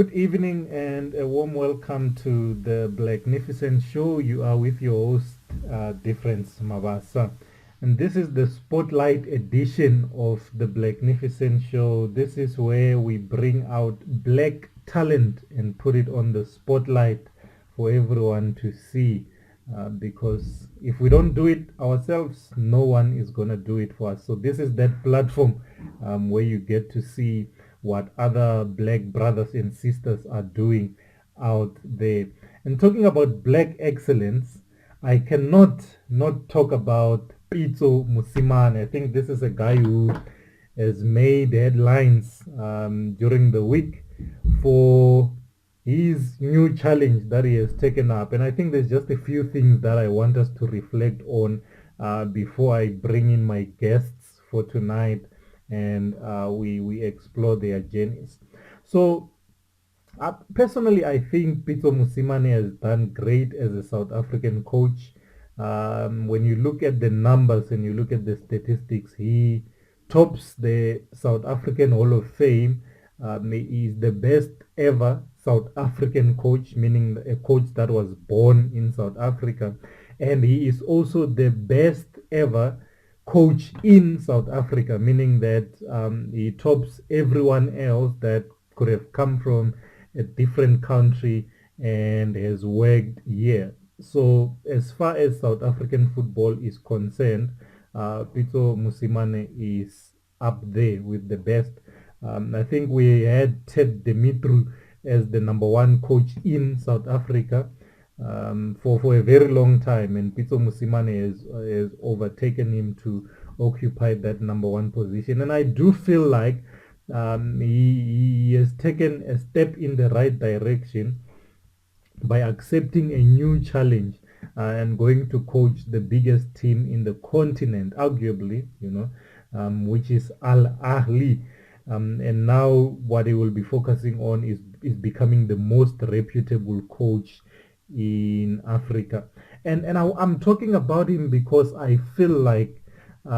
Good evening and a warm welcome to the Blacknificent Show. You are with your host, Difference Mabasa. And this is the spotlight edition of the Blacknificent Show. This is where we bring out black talent and put it on the spotlight for everyone to see. Because if we don't do it ourselves, no one is going to do it for us. So this is that platform where you get to see what other black brothers and sisters are doing out there. And talking about black excellence, I cannot not talk about Pitso Musimane. I think this is a guy who has made headlines during the week for his new challenge that he has taken up. And I think there's just a few things that I want us to reflect on before I bring in my guests for tonight and we explore their journeys. So personally, I think Pitso Musimane has done great as a South African coach. When you look at the numbers and you look at the statistics, he tops the South African Hall of Fame. He is the best ever South African coach, meaning a coach that was born in South Africa. And he is also the best ever coach in South Africa, meaning that he tops everyone else that could have come from a different country and has worked here. So as far as South African football is concerned, Pitso Musimane is up there with the best. I think we had Ted Dimitru as the number one coach in South Africa for a very long time, and Pitso Musimane has overtaken him to occupy that number one position. And I do feel like he has taken a step in the right direction by accepting a new challenge and going to coach the biggest team in the continent, arguably, which is Al Ahly. And now what he will be focusing on is becoming the most reputable coach in Africa. And I'm talking about him because I feel like, we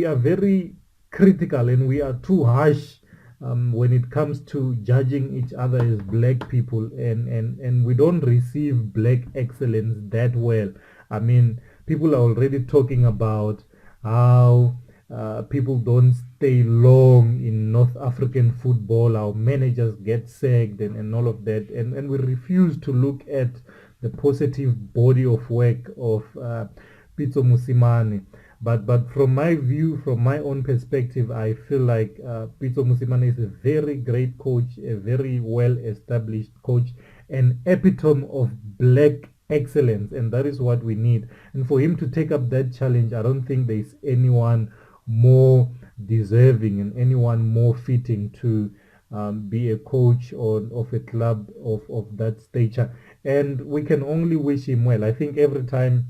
are very critical and we are too harsh when it comes to judging each other as black people, and we don't receive black excellence that well. I mean, people are already talking about how people don't stay long in North African football, our managers get sacked and all of that, and we refuse to look at the positive body of work of Pitso Musimane. But from my view, from my own perspective, I feel like Pitso Musimane is a very great coach, a very well established coach, an epitome of black excellence, and that is what we need. And for him to take up that challenge, I don't think there is anyone more deserving and anyone more fitting to be a coach of a club of that stature. And we can only wish him well. I think every time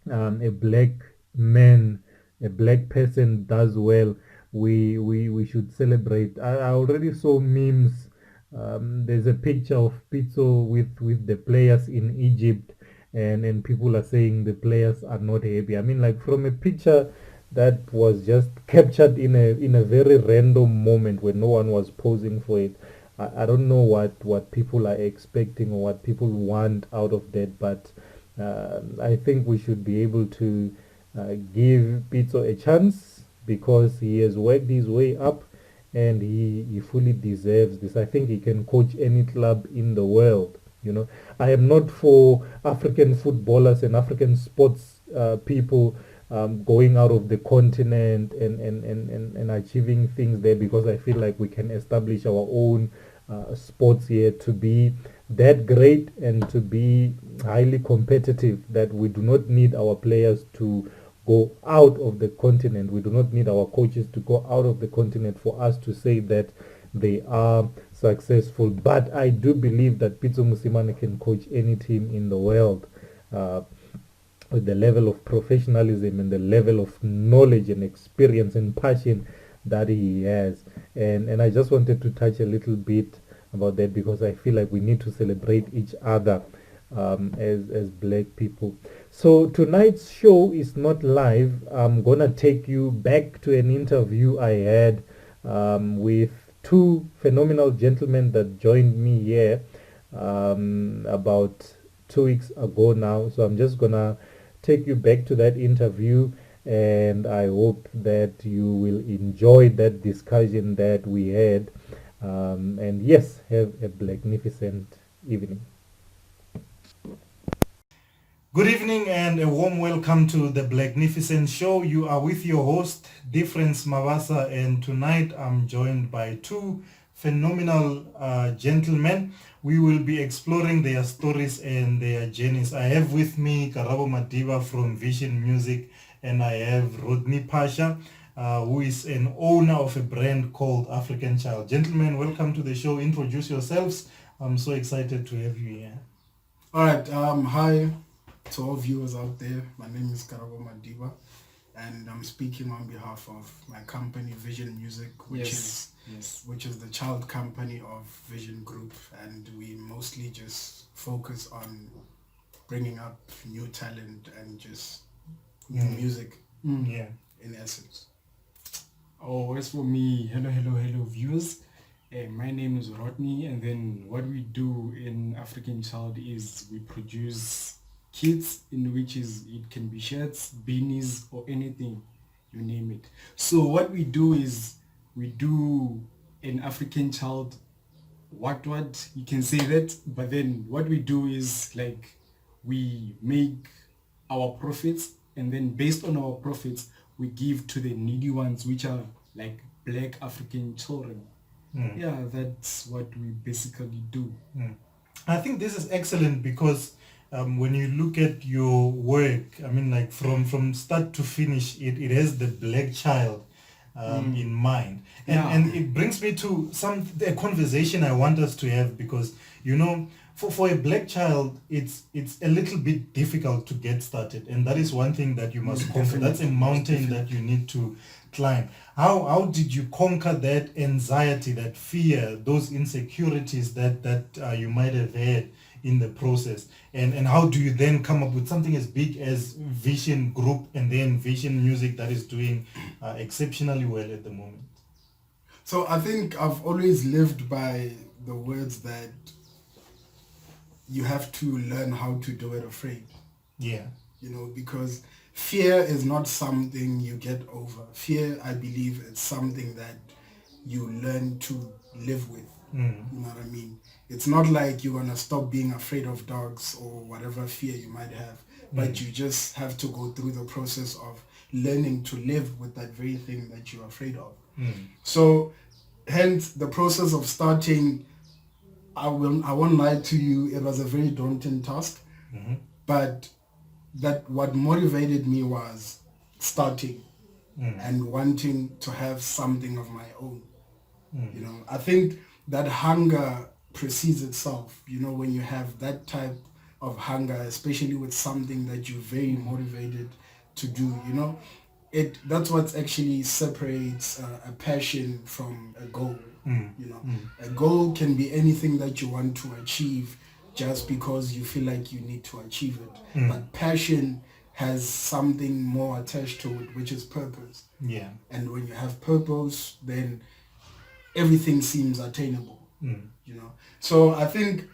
a black man, a black person does well, we should celebrate. I already saw memes. There's a picture of Pitso with the players in Egypt, and people are saying the players are not happy. I mean, like, from a picture that was just captured in a very random moment when no one was posing for it. I don't know what people are expecting or what people want out of that, but I think we should be able to give Pitso a chance because he has worked his way up and he fully deserves this. I think he can coach any club in the world. I am not for African footballers and African sports people going out of the continent and achieving things there, because I feel like we can establish our own sports here to be that great and to be highly competitive, that we do not need our players to go out of the continent. We do not need our coaches to go out of the continent for us to say that they are successful. But I do believe that Pitso Musimane can coach any team in the world with the level of professionalism and the level of knowledge and experience and passion that he has. And I just wanted to touch a little bit about that because I feel like we need to celebrate each other as black people. So tonight's show is not live. I'm gonna take you back to an interview I had with two phenomenal gentlemen that joined me here about 2 weeks ago now. So I'm just gonna take you back to that interview, and I hope that you will enjoy that discussion that we had. And yes, have a magnificent evening. Good evening and a warm welcome to the Blacknificent Show. You are with your host, Difference Mabasa, and tonight I'm joined by two phenomenal gentlemen. We will be exploring their stories and their journeys. I have with me Karabo Madiba from Vision Music, and I have Rodney Phasha, who is an owner of a brand called African Child. Gentlemen, welcome to the show. Introduce yourselves. I'm so excited to have you here. All right. Hi to all viewers out there. My name is Karabo Madiba, and I'm speaking on behalf of my company, Vision Music, which is the child company of Vision Group, and we mostly just focus on bringing up new talent and just new music. Yeah. In essence. Oh, as for me, hello viewers. My name is Rodney, and then what we do in African Child is we produce kits in which it can be shirts, beanies, or anything, you name it. So what we do is we do an African Child what you can say that, but then what we do is like we make our profits, and then based on our profits we give to the needy ones, which are like black African children. Yeah, that's what we basically do. I think this is excellent because when you look at your work, I mean, like from start to finish, it has the black child in mind, and it brings me to a conversation I want us to have, because for a black child it's a little bit difficult to get started, and that is one thing that you must conquer. That's a mountain that you need to climb. How did you conquer that anxiety, that fear, those insecurities that you might have had in the process, and how do you then come up with something as big as Vision Group and then Vision Music that is doing exceptionally well at the moment? So I think I've always lived by the words that you have to learn how to do it afraid. Yeah. Because fear is not something you get over. Fear, I believe, is something that you learn to live with. You know what I mean? It's not like you're going to stop being afraid of dogs or whatever fear you might have, but you just have to go through the process of learning to live with that very thing that you're afraid of. So, hence, the process of starting, I won't lie to you, it was a very daunting task, but that what motivated me was starting and wanting to have something of my own. I think that hunger precedes itself. When you have that type of hunger, especially with something that you're very motivated to do, that's what actually separates a passion from a goal. A goal can be anything that you want to achieve just because you feel like you need to achieve it. But passion has something more attached to it, which is purpose. Yeah. And when you have purpose, then everything seems attainable. So I think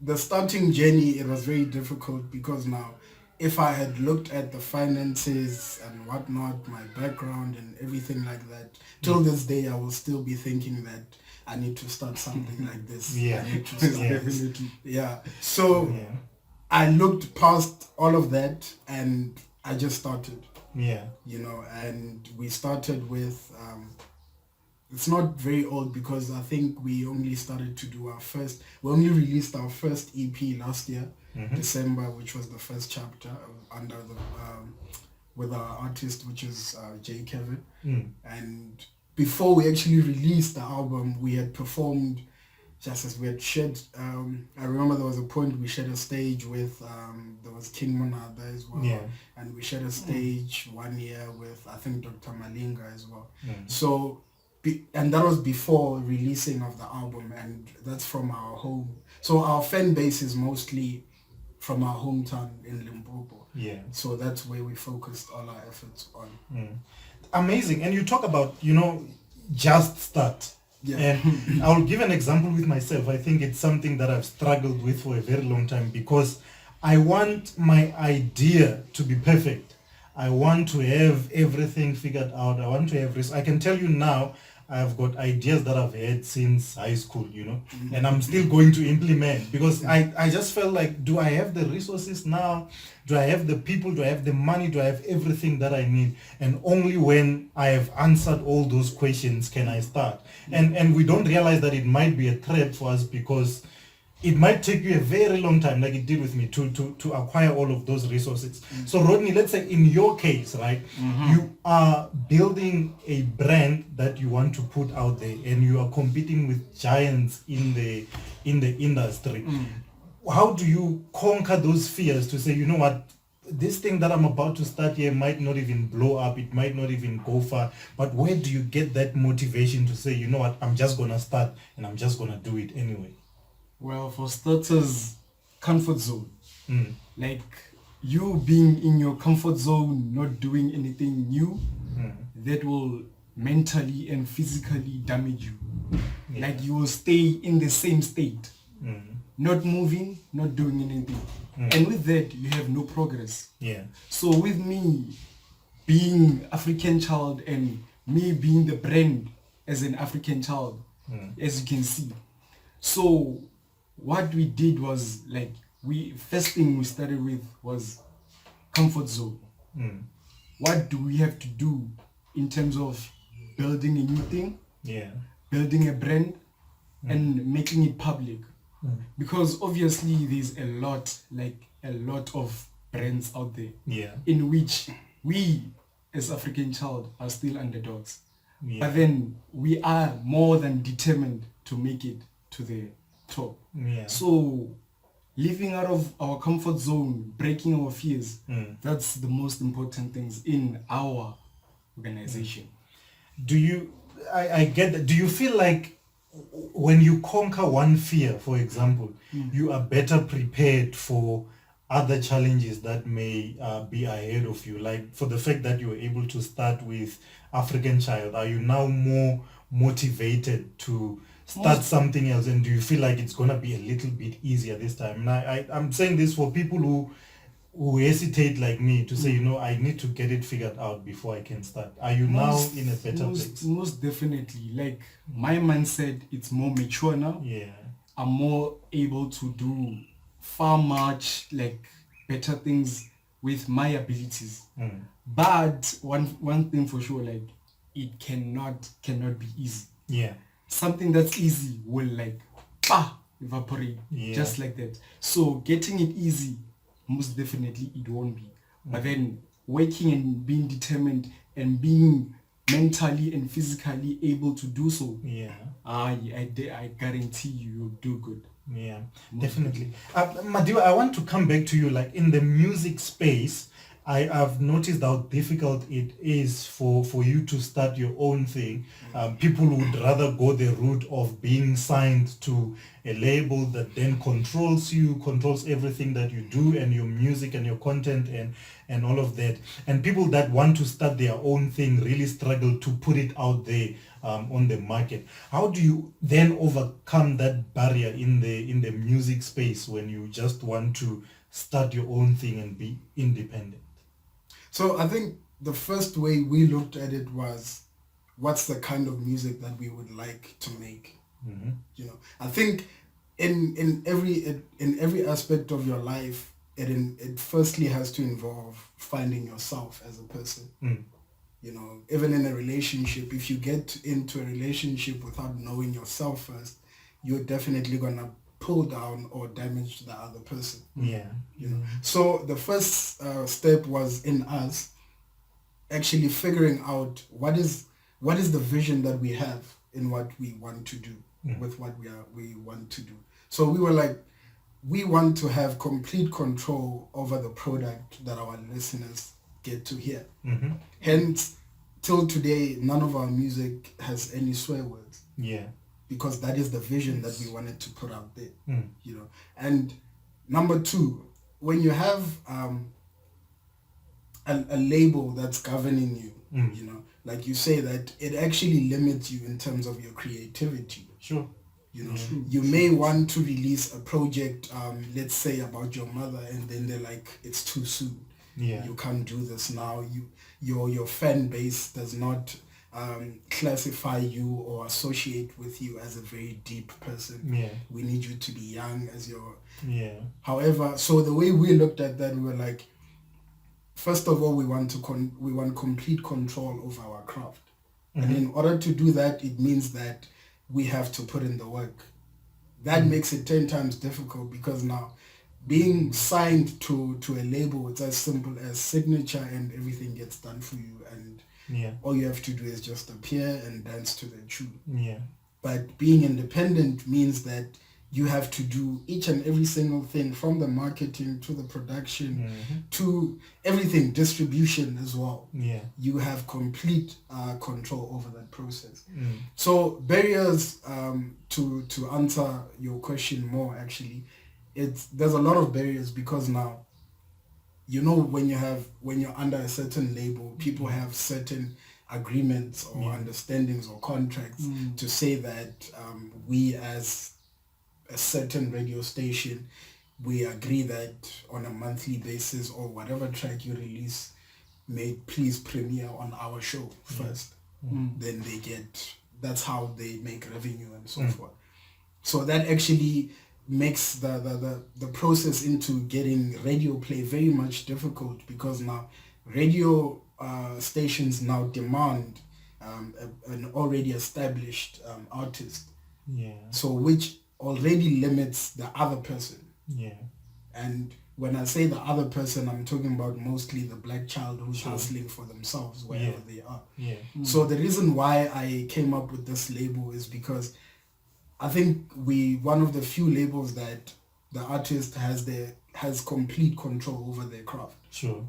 the starting journey, it was very difficult because now, if I had looked at the finances and whatnot, my background and everything like that, till this day I will still be thinking that I need to start something like this. Yeah. I need to start this. Yeah. So I looked past all of that and I just started. Yeah. And we started with, it's not very old because I think we only started to do we only released our first EP last year, December, which was the first chapter under with our artist, which is J. Kevin. And before we actually released the album, we had performed, just as we had shared, I remember there was a point we shared a stage with, there was King Monada as well, and we shared a stage 1 year with, I think, Dr. Malinga as well. So, and that was before releasing of the album, and that's from our home. So our fan base is mostly from our hometown in Limpopo. Yeah. So that's where we focused all our efforts on. Amazing. And you talk about, just start. Yeah. And I'll give an example with myself. I think it's something that I've struggled with for a very long time because I want my idea to be perfect. I want to have everything figured out. I want to have risk. I can tell you now, I've got ideas that I've had since high school, and I'm still going to implement because I just felt like, do I have the resources now? Do I have the people? Do I have the money? Do I have everything that I need? And only when I have answered all those questions can I start. And we don't realize that it might be a trap for us because it might take you a very long time, like it did with me, to acquire all of those resources. So Rodney, let's say in your case, right, you are building a brand that you want to put out there and you are competing with giants in the industry. How do you conquer those fears to say, you know what, this thing that I'm about to start here might not even blow up, it might not even go far, but where do you get that motivation to say, you know what, I'm just gonna start and I'm just gonna do it anyway? Well, for starters, comfort zone. Like you being in your comfort zone, not doing anything new, that will mentally and physically damage you. Yeah. Like you will stay in the same state, not moving, not doing anything. And with that, you have no progress. Yeah. So with me being African child and me being the brand as an African child, as you can see. So what we did was like first thing we started with was comfort zone. What do we have to do in terms of building a new thing, building a brand, and making it public? Because obviously there's a lot of brands out there in which we as African child are still underdogs. But then we are more than determined to make it to the top. So living out of our comfort zone, breaking our fears, that's the most important things in our organization. I get that. Do you feel like when you conquer one fear, for example, you are better prepared for other challenges that may be ahead of you? Like for the fact that you were able to start with African Child, are you now more motivated to start something else? And do you feel like it's going to be a little bit easier this time? And I'm saying this for people who hesitate like me to say, I need to get it figured out before I can start. Are you now in a better place? Most definitely. Like my mindset, it's more mature now. Yeah. I'm more able to do far much like better things with my abilities. But one thing for sure, like it cannot be easy. Yeah. Something that's easy will like evaporate just like that. So getting it easy, most definitely it won't be. But then working and being determined and being mentally and physically able to do so, I guarantee you'll do good. Yeah, definitely. Madiba, I want to come back to you. Like in the music space, I've noticed how difficult it is for you to start your own thing. People would rather go the route of being signed to a label that then controls you, controls everything that you do and your music and your content and all of that. And people that want to start their own thing really struggle to put it out there on the market. How do you then overcome that barrier in the music space when you just want to start your own thing and be independent? So I think the first way we looked at it was, what's the kind of music that we would like to make? I think in every aspect of your life, it firstly has to involve finding yourself as a person. Even in a relationship, if you get into a relationship without knowing yourself first, you're definitely gonna pull down or damage the other person. So the first step was in us actually figuring out what is the vision that we have in what we want to do with what we want to do. So we were like, we want to have complete control over the product that our listeners get to hear. Hence, till today, none of our music has any swear words. Because that is the vision that we wanted to put out there. And number two, when you have a label that's governing you, like you say, that it actually limits you in terms of your creativity. Sure. You know, you may want to release a project, let's say about your mother, and then they're like, it's too soon. Yeah. You can't do this now. Your fan base does not classify you or associate with you as a very deep person. Yeah. We need you to be young as your. Yeah. However, so the way we looked at that, we were like, first of all, we want complete control of our craft, and in order to do that, it means that we have to put in the work. That makes it 10 times difficult, because now being signed to a label, it's as simple as signature and everything gets done for you, and all you have to do is just appear and dance to the tune. Yeah. But being independent means that you have to do each and every single thing, from the marketing to the production to everything, distribution as well. Yeah. You have complete control over that process. So barriers, to answer your question more, actually, there's a lot of barriers, because now, you know, when you're under a certain label, people have certain agreements or understandings or contracts to say that we, as a certain radio station, we agree that on a monthly basis, or whatever track you release, may please premiere on our show first. Then that's how they make revenue and so forth. So that actually makes the process into getting radio play very much difficult, because now radio stations now demand an already established artist. Yeah. So which already limits the other person. Yeah. And when I say the other person, I'm talking about mostly the black child who's hustling for themselves wherever they are. Yeah. So the reason why I came up with this label is because I think one of the few labels that the artist has complete control over their craft. Sure.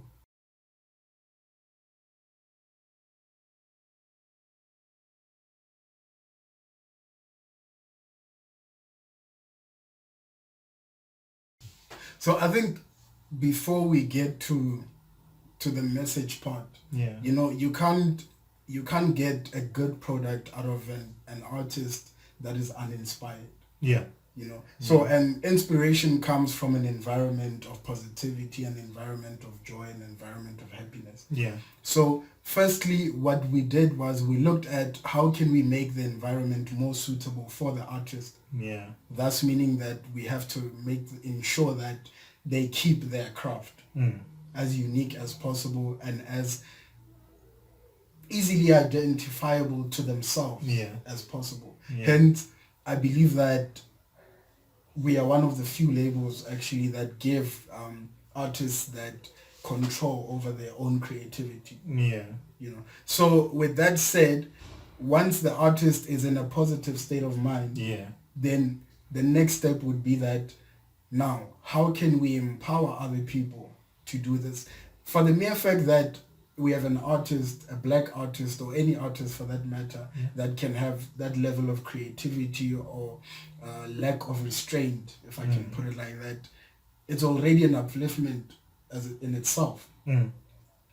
So I think before we get to the message part, you know, you can't get a good product out of an artist that is uninspired. Yeah. You know, so an inspiration comes from an environment of positivity, an environment of joy, an environment of happiness. Yeah. So firstly, what we did was we looked at how can we make the environment more suitable for the artist. Yeah. Thus meaning that we have to ensure that they keep their craft as unique as possible and as easily identifiable to themselves as possible. Hence, I believe that we are one of the few labels actually that give artists that control over their own creativity. Yeah. You know. So with that said, once the artist is in a positive state of mind, then the next step would be that now, how can we empower other people to do this? For the mere fact that we have an artist, a black artist, or any artist for that matter, that can have that level of creativity or lack of restraint, if I can put it like that, it's already an upliftment in itself.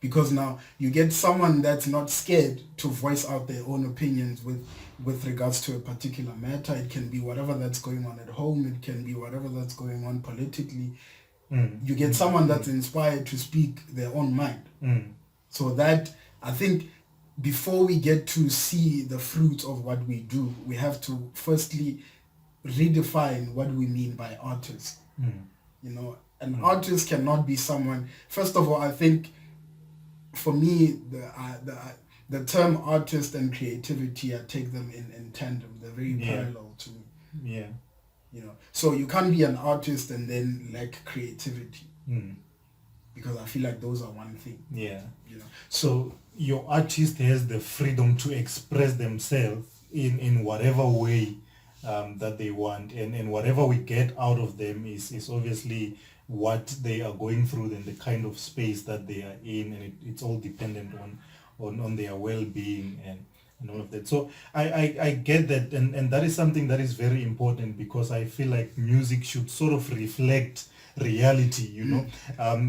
Because now you get someone that's not scared to voice out their own opinions with regards to a particular matter. It can be whatever that's going on at home. It can be whatever that's going on politically. You get someone that's inspired to speak their own mind. So that, I think, before we get to see the fruits of what we do, we have to firstly redefine what we mean by artist. You know, an artist cannot be someone. First of all, I think, for me, the term artist and creativity, I take them in tandem. They're very parallel to me. Yeah. You know, so you can't be an artist and then lack creativity. Because I feel like those are one thing. Yeah. You know. So your artist has the freedom to express themselves in whatever way that they want, and whatever we get out of them is obviously what they are going through and the kind of space that they are in, and it's all dependent on their well-being and all of that. So I get that, and that is something that is very important, because I feel like music should sort of reflect reality, you know.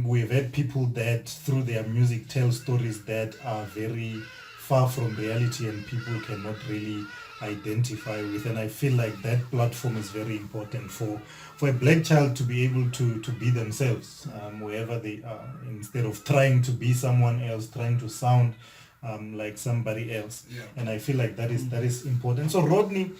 We've had people that through their music tell stories that are very far from reality and people cannot really identify with. And I feel like that platform is very important for a black child to be able to be themselves wherever they are, instead of trying to be someone else, trying to sound like somebody else. Yeah. And I feel like that is important. So Rodney,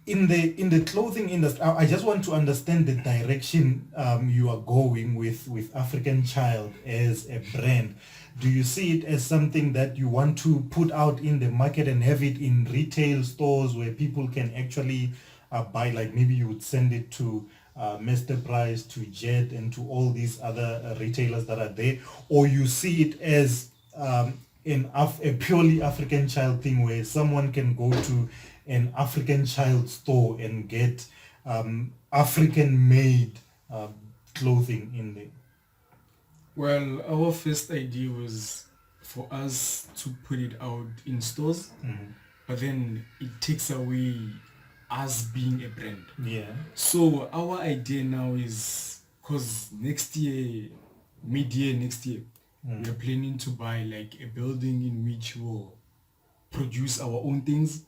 in the clothing industry, I just want to understand the direction you are going with African Child as a brand. Do you see it as something that you want to put out in the market and have it in retail stores where people can actually buy? Like maybe you would send it to Mr. Price, to Jet, and to all these other retailers that are there, or you see it as a purely African Child thing where someone can go to an African Child store and get African-made clothing in there? Well, our first idea was for us to put it out in stores, but then it takes away us being a brand. Yeah. So our idea now is, because next year, mid-year next year, we are planning to buy like a building in which we'll produce our own things,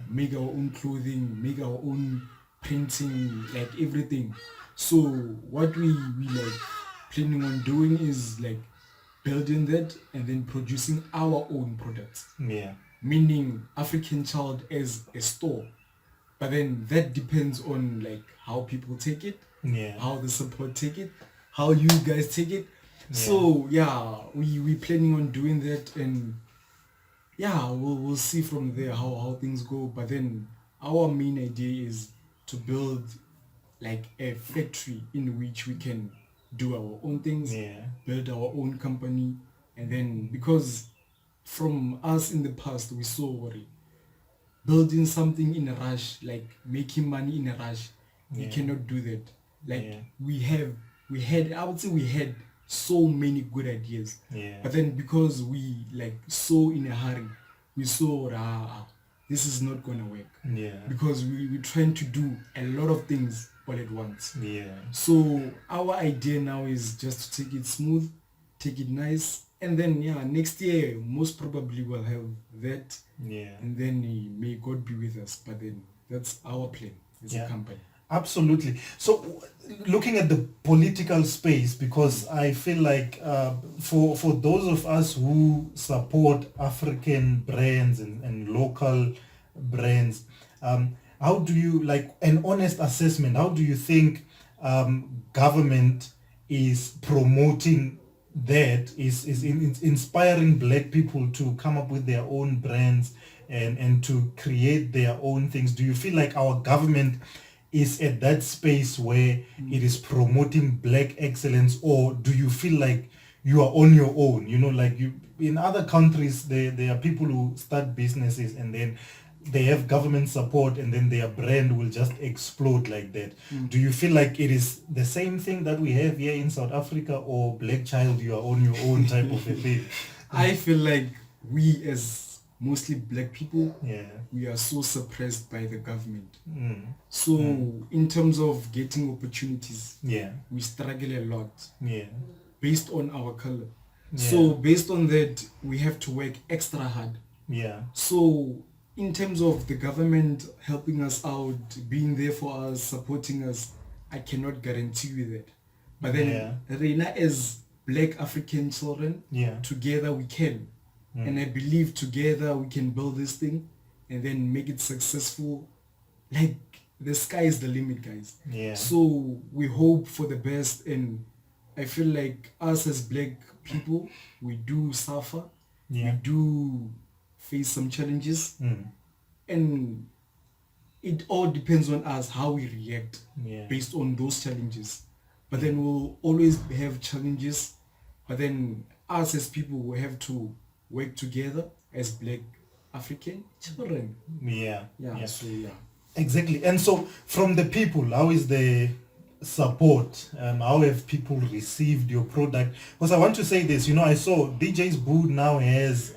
make our own clothing, make our own printing, like everything. So what we like planning on doing is like building that and then producing our own products. Meaning African Child as a store. But then that depends on like how people take it, how the support take it, how you guys take it. So yeah, we planning on doing that, and yeah, we'll see from there how things go. But then our main idea is to build like a factory in which we can do our own things, build our own company, and then because from us in the past we saw worry building something in a rush, like making money in a rush. We cannot do that. Like we had I would say we had so many good ideas, but then because we like so in a hurry, we saw this is not gonna work, because we're trying to do a lot of things all at once. So our idea now is just to take it smooth, take it nice, and then next year most probably we'll have that, and then may God be with us. But then that's our plan as a company. Absolutely. So looking at the political space, because I feel like for those of us who support African brands and local brands, how do you, like an honest assessment, how do you think government is promoting that, is inspiring black people to come up with their own brands and to create their own things? Do you feel like our government is at that space where it is promoting black excellence, or do you feel like you are on your own? You know, like you in other countries, there are people who start businesses and then they have government support and then their brand will just explode like that. Do you feel like it is the same thing that we have here in South Africa, or Black Child, you are on your own type of a thing? I feel like we as mostly black people, we are so suppressed by the government. So in terms of getting opportunities, we struggle a lot based on our color. So based on that, we have to work extra hard. So in terms of the government helping us out, being there for us, supporting us, I cannot guarantee you that. But then Reina, as black African children, together we can. And I believe together we can build this thing and then make it successful. Like the sky is the limit, guys. So we hope for the best, and I feel like us as black people, we do suffer. We do face some challenges, and it all depends on us how we react based on those challenges. But then we'll always have challenges, but then us as people, we have to work together as black African children. Exactly. And so from the people, how is the support? How have people received your product? Because I want to say this, you know, I saw DJ's booth now has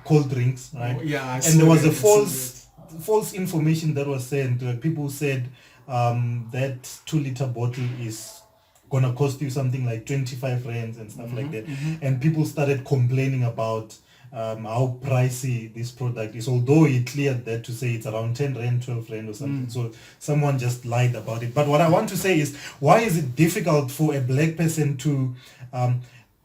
cold drinks, right? And there was a false information that was sent. People said that 2-liter bottle is gonna cost you something like 25 rands and stuff like that. And people started complaining about how pricey this product is, although he cleared that to say it's around 10 rand, 12 rand or something. So someone just lied about it. But what I want to say is, why is it difficult for a black person to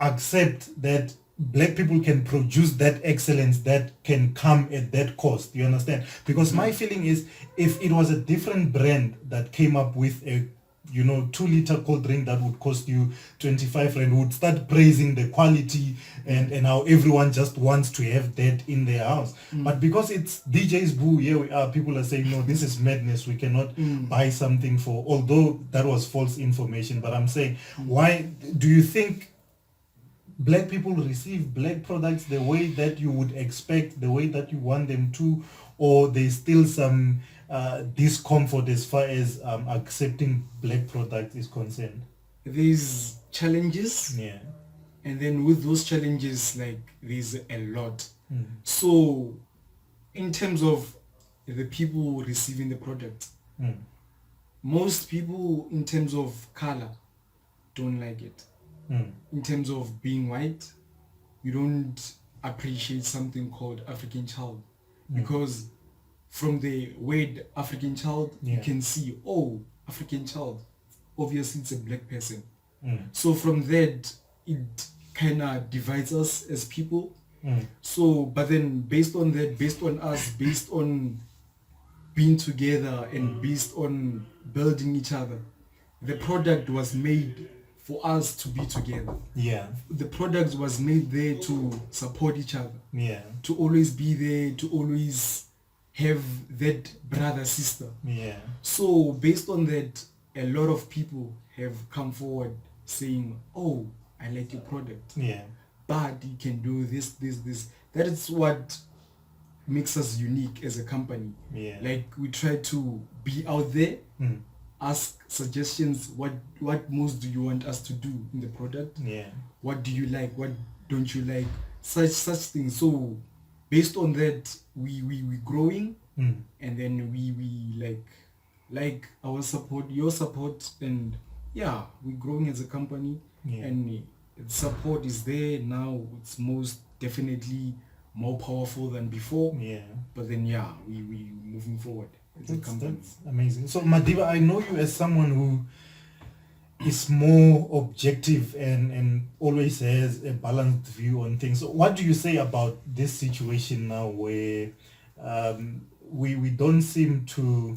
accept that black people can produce that excellence that can come at that cost? You understand? Because my feeling is, if it was a different brand that came up with a 2-liter cold drink that would cost you 25 rand, would start praising the quality and how everyone just wants to have that in their house. But because it's DJ's Boo, here we are, people are saying, no, this is madness, we cannot buy something for, although that was false information. But I'm saying, why do you think black people receive black products the way that you would expect, the way that you want them to, or there's still some discomfort as far as accepting black product is concerned? There's challenges, Yeah. and then with those challenges, like, there's a lot. So in terms of the people receiving the product, most people in terms of color don't like it. In terms of being white, you don't appreciate something called African child, because from the word African child, you can see, oh, African child, obviously it's a black person. So from that, it kind of divides us as people. So, but then based on that, based on us, based on being together and based on building each other, the product was made for us to be together. Yeah. The product was made there to support each other. Yeah. To always be there, to always have that brother sister. Yeah. So based on that, a lot of people have come forward saying, oh, I like your product, Yeah. but you can do this. That is what makes us unique as a company. Yeah. Like, we try to be out there, ask suggestions, what most do you want us to do in the product? Yeah. What do you like? What don't you like? Such things. So based on that, we growing, and then we like our support, your support, and yeah, we're growing as a company, and the support is there now. It's most definitely more powerful than before. Yeah. But then we moving forward as a company. That's amazing. So Madiba, I know you as someone who is more objective and always has a balanced view on things. So what do you say about this situation now where we don't seem to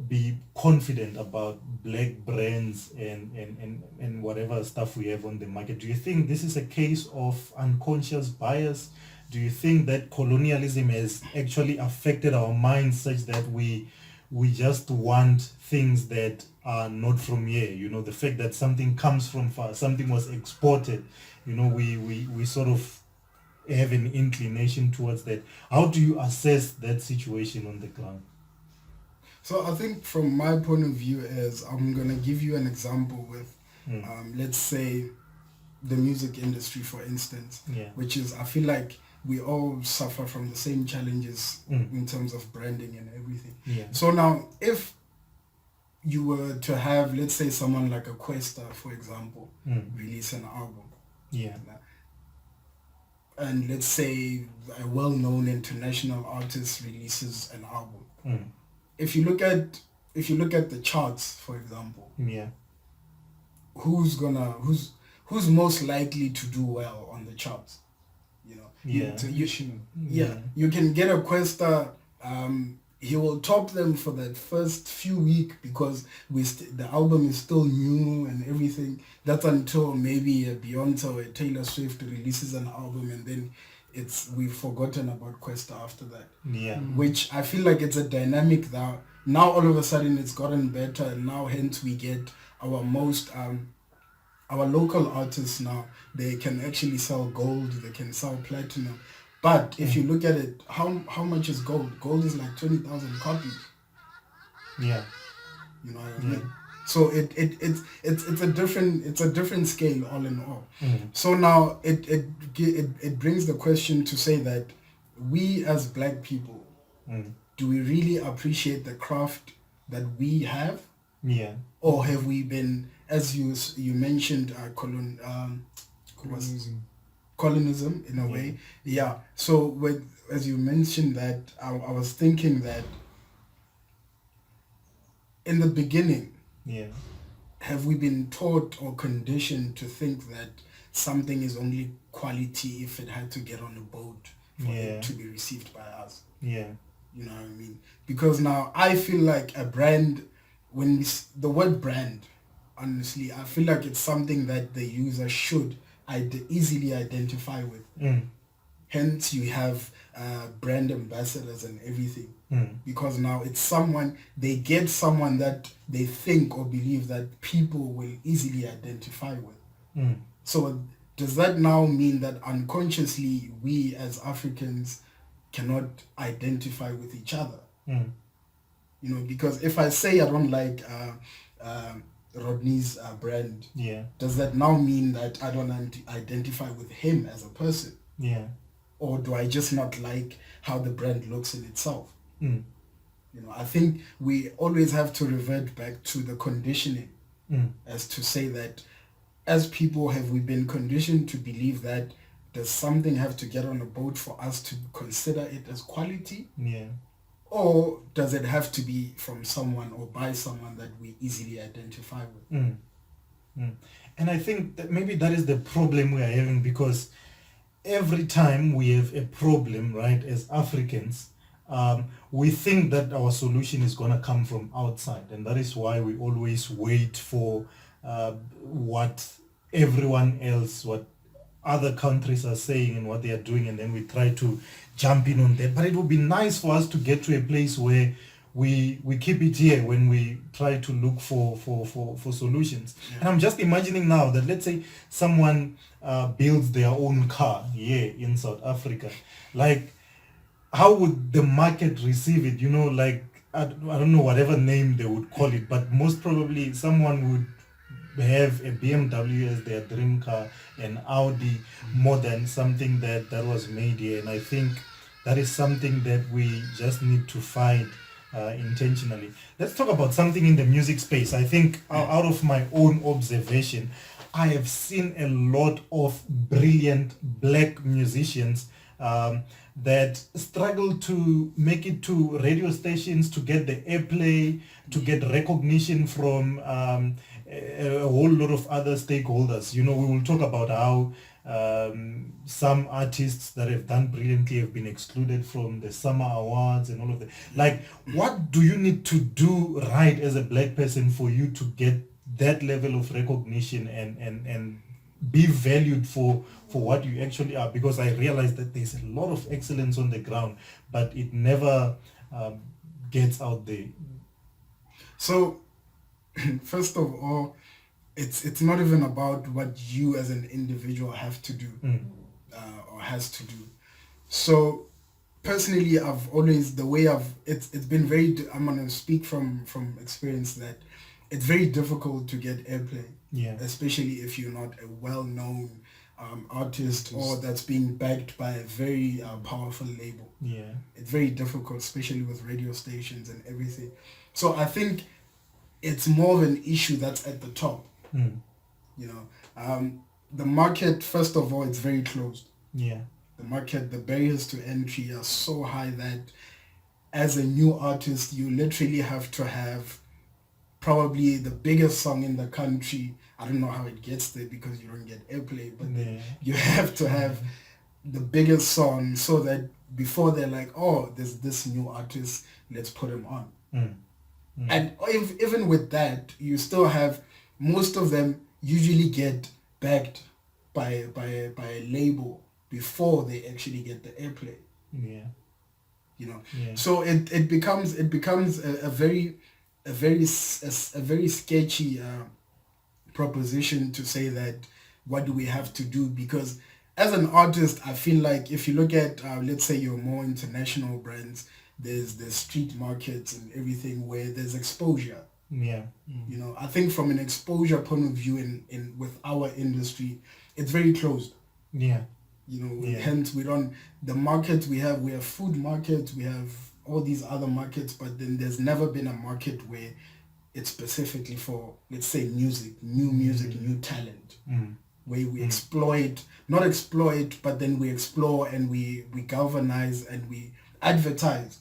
be confident about black brands and whatever stuff we have on the market? Do you think this is a case of unconscious bias? Do you think that colonialism has actually affected our minds such that we just want things that are not from here? The fact that something comes from far, something was exported, we sort of have an inclination towards that. How do you assess that situation on the ground? So I think from my point of view is, I'm going to give you an example with, let's say, the music industry, for instance, which is, I feel like we all suffer from the same challenges in terms of branding and everything. Yeah. So now, if you were to have, let's say, someone like a Questa, for example, release an album. Yeah. And let's say a well-known international artist releases an album. If you look at the charts, for example, who's most likely to do well on the charts? You can get a Questa, he will top them for that first few weeks because the album is still new and everything. That's until maybe a Beyonce or a Taylor Swift releases an album, and then we've forgotten about Questa after that. Which I feel like it's a dynamic that now all of a sudden it's gotten better, and now hence we get our local artists now, they can actually sell gold, they can sell platinum. But if you look at it, how much is gold? Gold is like 20,000 copies. Yeah. You know what I mean? So it's a different scale all in all. So now it brings the question to say that we as black people, do we really appreciate the craft that we have? Yeah. Or have we been, as you mentioned, colonism in a way. Yeah. So as you mentioned that, I was thinking that in the beginning, have we been taught or conditioned to think that something is only quality if it had to get on a boat for it to be received by us? Yeah. You know what I mean? Because now I feel like a brand, the word brand, honestly, I feel like it's something that the user should easily identify with. Hence, you have brand ambassadors and everything. Because now it's they get someone that they think or believe that people will easily identify with. So does that now mean that unconsciously we as Africans cannot identify with each other? You know, because if I say I don't like Rodney's brand, does that now mean that I don't identify with him as a person? Or do I just not like how the brand looks in itself? You know, I think we always have to revert back to the conditioning as to say that as people, have we been conditioned to believe that does something have to get on a boat for us to consider it as quality? Or does it have to be from someone or by someone that we easily identify with? And I think that maybe that is the problem we are having, because every time we have a problem, right, as Africans, we think that our solution is going to come from outside, and that is why we always wait for what everyone else, what other countries are saying and what they are doing, and then we try to jump in on that. But it would be nice for us to get to a place where we keep it here when we try to look for solutions. And I'm just imagining now that, let's say someone builds their own car here in South Africa. Like, how would the market receive it? You know, like, I don't know, whatever name they would call it, but most probably someone would have a BMW as their dream car, an Audi, more than something that was made here. And I think that is something that we just need to fight intentionally. Let's talk about something in the music space. I think out of my own observation, I have seen a lot of brilliant black musicians that struggle to make it to radio stations, to get the airplay, to get recognition from a whole lot of other stakeholders. You know, we will talk about how some artists that have done brilliantly have been excluded from the summer awards and all of that. Like, what do you need to do right as a black person for you to get that level of recognition and be valued for what you actually are? Because I realize that there's a lot of excellence on the ground, but it never gets out there. So, first of all, it's not even about what you as an individual have to do or has to do. So personally, I've always, it's been very, I'm going to speak from experience that it's very difficult to get airplay, especially if you're not a well-known artist or that's being backed by a very powerful label. It's very difficult, especially with radio stations and everything. So I think it's more of an issue that's at the top. You know, the market, first of all, it's very closed. The market, the barriers to entry are so high that as a new artist, you literally have to have probably the biggest song in the country. I don't know how it gets there because you don't get airplay, but then you have to have the biggest song so that before they're like, oh, there's this new artist, let's put him on. And even with that, you still have, most of them usually get backed by a label before they actually get the airplay. You know, so it becomes a very sketchy proposition to say that what do we have to do, because as an artist, I feel like if you look at let's say your more international brands, there's the street markets and everything where there's exposure. You know, I think from an exposure point of view in with our industry, it's very closed. You know, hence we don't, the markets we have food markets, we have all these other markets, but then there's never been a market where it's specifically for, let's say, music, new talent. where we not exploit, but then we explore and we galvanize and we advertise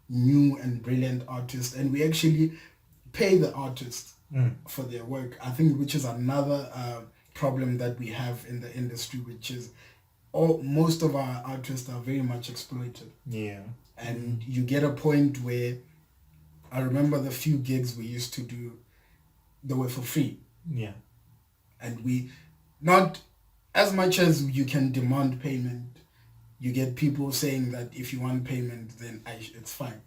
new and brilliant artists, and we actually pay the artists for their work. I think which is another problem that we have in the industry, which is most of our artists are very much exploited. And you get a point where I remember the few gigs we used to do, they were for free. And we, not as much as you can demand payment, you get people saying that if you want payment, then it's fine.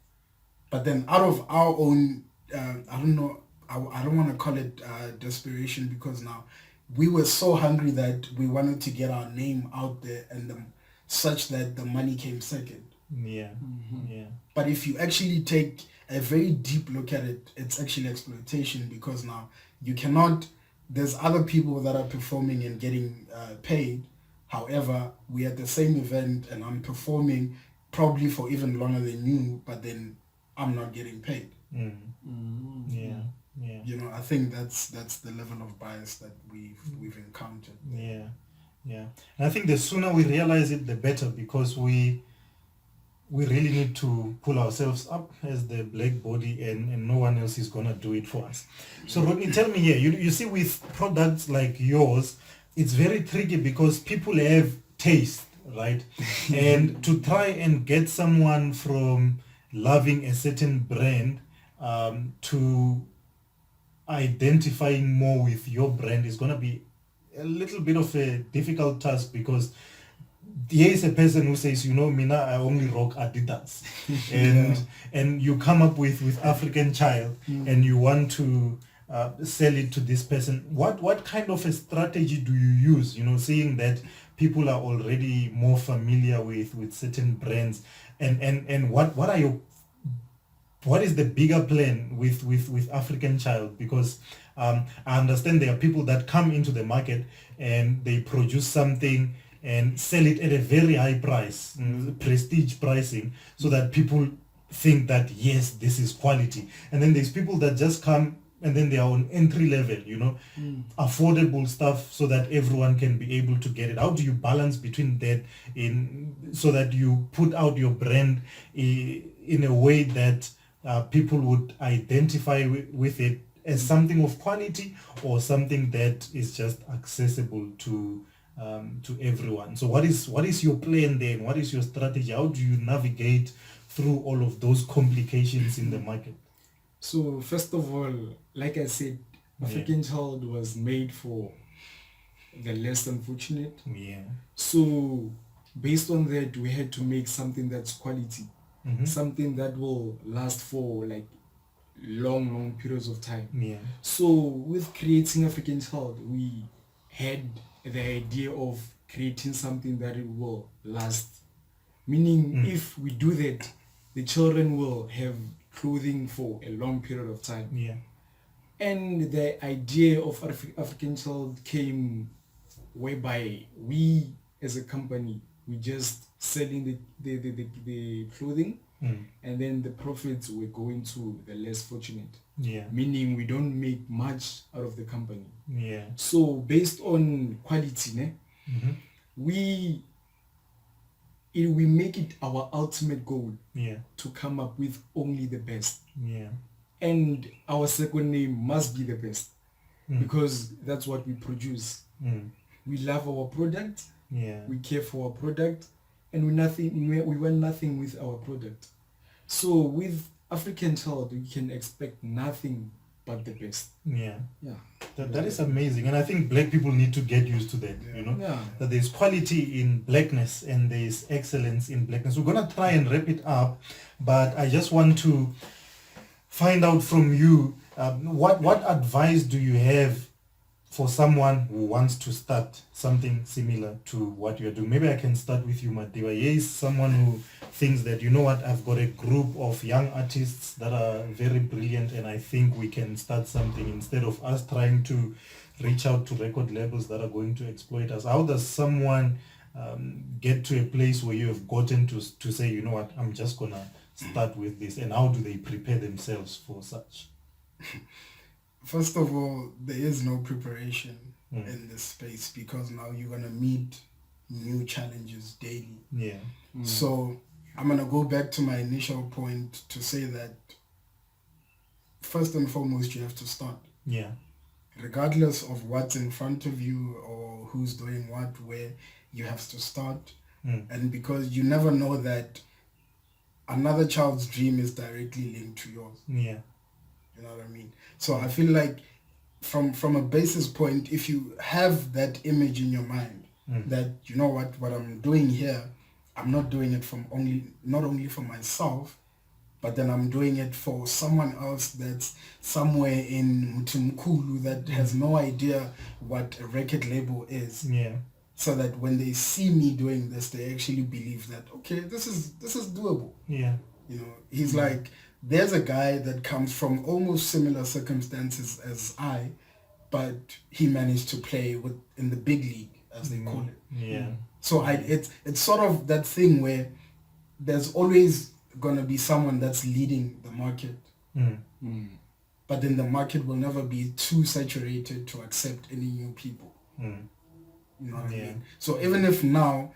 But then out of our own, I don't know, I don't want to call it desperation, because now we were so hungry that we wanted to get our name out there, and such that the money came second. But if you actually take a very deep look at it, it's actually exploitation, because now you cannot, there's other people that are performing and getting paid. However, we're at the same event and I'm performing probably for even longer than you, but then I'm not getting paid. You know, I think that's the level of bias that we've encountered. And I think the sooner we realize it, the better, because we really need to pull ourselves up as the black body, and no one else is gonna do it for us. So Rodney, tell me here, you see, with products like yours, it's very tricky because people have taste, right? And to try and get someone from loving a certain brand to identifying more with your brand is going to be a little bit of a difficult task, because here is a person who says, you know, Mina, I only rock Adidas. And you come up with African Child and you want to sell it to this person. What kind of a strategy do you use, you know, seeing that people are already more familiar with certain brands, and what is the bigger plan with African Child? Because I understand there are people that come into the market and they produce something and sell it at a very high price, prestige pricing, so that people think that, yes, this is quality. And then there's people that just come and then they are on entry level, you know, affordable stuff, so that everyone can be able to get it. How do you balance between that so that you put out your brand in a way that people would identify with it as something of quality, or something that is just accessible to everyone? So what is your plan then? What is your strategy? How do you navigate through all of those complications in the market? So first of all, like I said, African Child was made for the less unfortunate. So based on that, we had to make something that's quality, something that will last for like long periods of time. So with creating African Child, we had the idea of creating something that it will last. Meaning, if we do that, the children will have clothing for a long period of time. And the idea of African Child came whereby we as a company, we just selling the clothing, and then the profits were going to the less fortunate. Meaning we don't make much out of the company. So based on quality, we make it our ultimate goal to come up with only the best. And our second name must be the best, because that's what we produce. We love our product, we care for our product, and we want nothing with our product. So with African Child, we can expect nothing but the best. That is amazing, and I think black people need to get used to that. You know, that there's quality in blackness and there's excellence in blackness. We're gonna try and wrap it up, but I just want to find out from you, what advice do you have for someone who wants to start something similar to what you're doing? Maybe I can start with you, Madiba. Here is someone who thinks that, you know what, I've got a group of young artists that are very brilliant, and I think we can start something instead of us trying to reach out to record labels that are going to exploit us. How does someone get to a place where you have gotten to say, you know what, I'm just gonna start with this, and how do they prepare themselves for such? First of all, there is no preparation. in this space, because now you're gonna meet new challenges daily. Yeah. So I'm gonna go back to my initial point to say that first and foremost you have to start. Yeah. Regardless of what's in front of you or who's doing what, where, you have to start. And because you never know that another child's dream is directly linked to yours. Yeah. You know what I mean? So I feel like from a basis point, if you have that image in your mind that, you know what I'm doing here, I'm not doing it not only for myself, but then I'm doing it for someone else that's somewhere in Mtimkulu that has no idea what a record label is. Yeah. So that when they see me doing this, they actually believe that, okay, this is doable. Yeah. You know, he's like, there's a guy that comes from almost similar circumstances as I, but he managed to play in the big league, as they call it. Yeah. So it's sort of that thing where there's always gonna be someone that's leading the market, but then the market will never be too saturated to accept any new people. You know what I mean? So even if now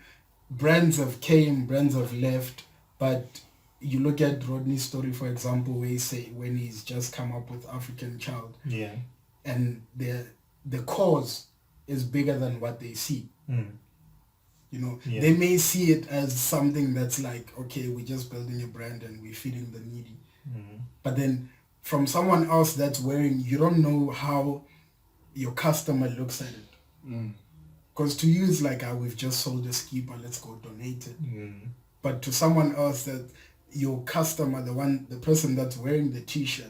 brands have came, brands have left, but you look at Rodney's story, for example, where he say when he's just come up with African Child, and the cause is bigger than what they see. You know, they may see it as something that's like, okay, we're just building a brand and we're feeding the needy. But then from someone else that's wearing, you don't know how your customer looks at it. Because to you it's like, we've just sold a skipper, let's go donate it. But to someone else, that your customer, the person that's wearing the t-shirt,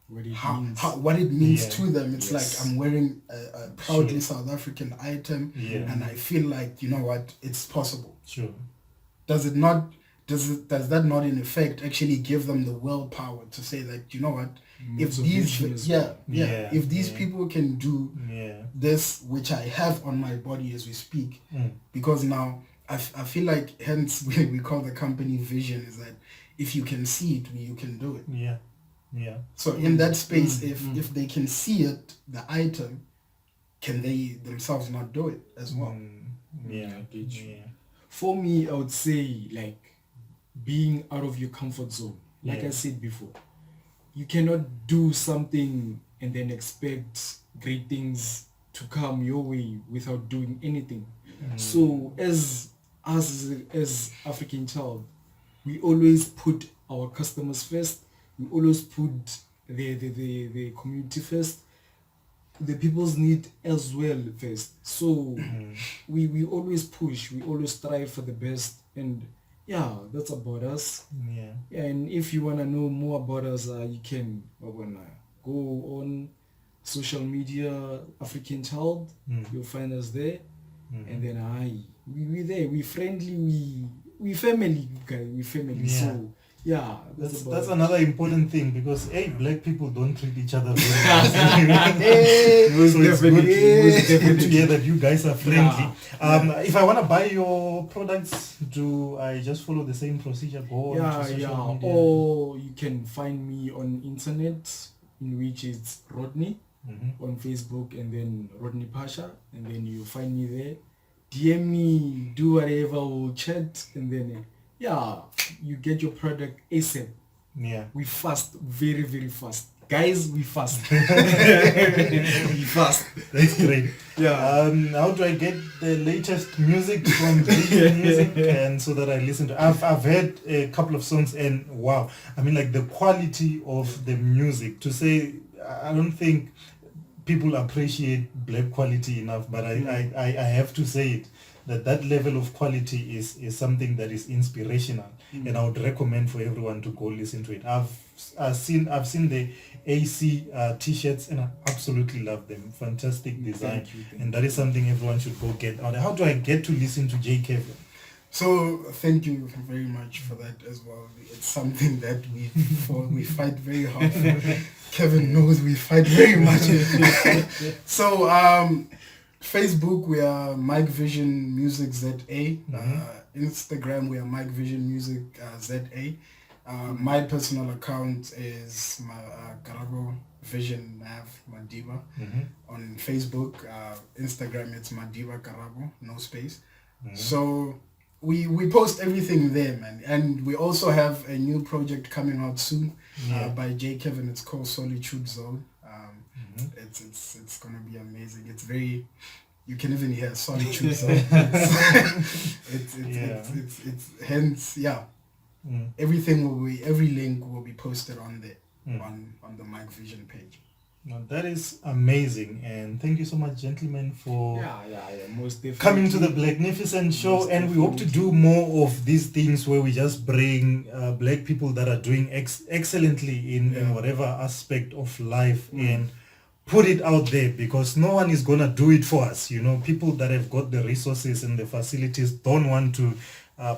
what it means to them, it's like, I'm wearing a proudly South African item, and I feel like, you know what, it's possible. Does that not in effect actually give them the willpower to say that, you know what, if these people can do this, which I have on my body as we speak, because now I feel like, hence we call the company vision, is that if you can see it, you can do it. So in that space, if they can see it, the item, can they themselves not do it as well? I get you. For me, I would say, like, being out of your comfort zone. Like I said before, you cannot do something and then expect great things to come your way without doing anything. So as us as African Child, we always put our customers first. We always put the community first, the people's need as well first. So we always push, we always strive for the best, and that's about us. And if you want to know more about us, you can go on social media, African Child. You'll find us there. And then we there, we friendly, we family, guys, we family. So that's another important thing, because black people don't treat each other very well. So it's good to hear that you guys are friendly. If I want to buy your products, do I just follow the same procedure? Go on to social media? Or you can find me on internet, in which is Rodney on Facebook, and then Rodney Phasha, and then you find me there. DM me, do whatever, we'll chat, and then you get your product ASAP. We fast, very, very fast. Guys, we fast. We fast. That's great. How do I get the latest music from music, and so that I listen to? I've heard a couple of songs, and wow, I mean, like, the quality of the music, to say, I don't think people appreciate black quality enough, but I have to say it, that level of quality is something that is inspirational, and I would recommend for everyone to go listen to it. I've seen the AC t-shirts, and I absolutely love them. Fantastic design. Thank you. And that is something everyone should go get out. How do I get to listen to J. Kevin? So thank you very much for that as well. It's something that we fight very hard for. Kevin knows we fight very much. So Facebook, we are Mike Vision Music ZA. Instagram, we are Mike Vision Music ZA. My personal account is Karabo Vision Nav Madiba. On Facebook, Instagram, it's Madiba Karabo, no space. So we post everything there, man. And we also have a new project coming out soon by J. Kevin. It's called Solitude Zone. It's gonna be amazing. It's very, you can even hear Solitude Zone. It's hence, yeah. Everything will be, every link will be posted on there, on the Mike Vision page. Now, that is amazing, and thank you so much, gentlemen, for most definitely coming to the Blacknificent Show. And we hope to do more of these things where we just bring black people that are doing excellently in whatever aspect of life and put it out there, because no one is gonna do it for us. You know, people that have got the resources and the facilities don't want to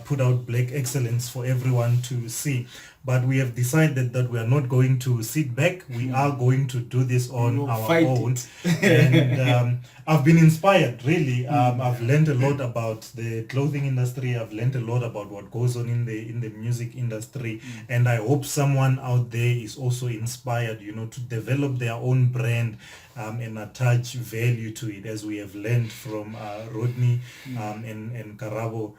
put out black excellence for everyone to see. But we have decided that we are not going to sit back. We are going to do this on our own. And I've been inspired, really. I've learned a lot about the clothing industry. I've learned a lot about what goes on in the music industry. And I hope someone out there is also inspired, you know, to develop their own brand and attach value to it, as we have learned from Rodney and Karabo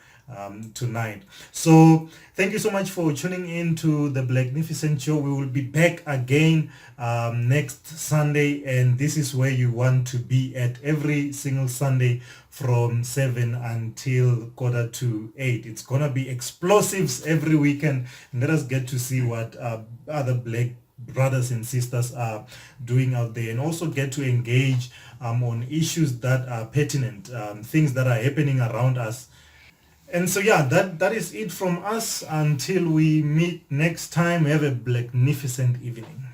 tonight. So thank you so much for tuning in to the Blacknificent Show. We will be back again next Sunday, and this is where you want to be at every single Sunday from 7 until 7:45. It's gonna be explosives every weekend. Let us get to see what other black brothers and sisters are doing out there, and also get to engage on issues that are pertinent, things that are happening around us. And so that is it from us. Until we meet next time, have a Blacknificent evening.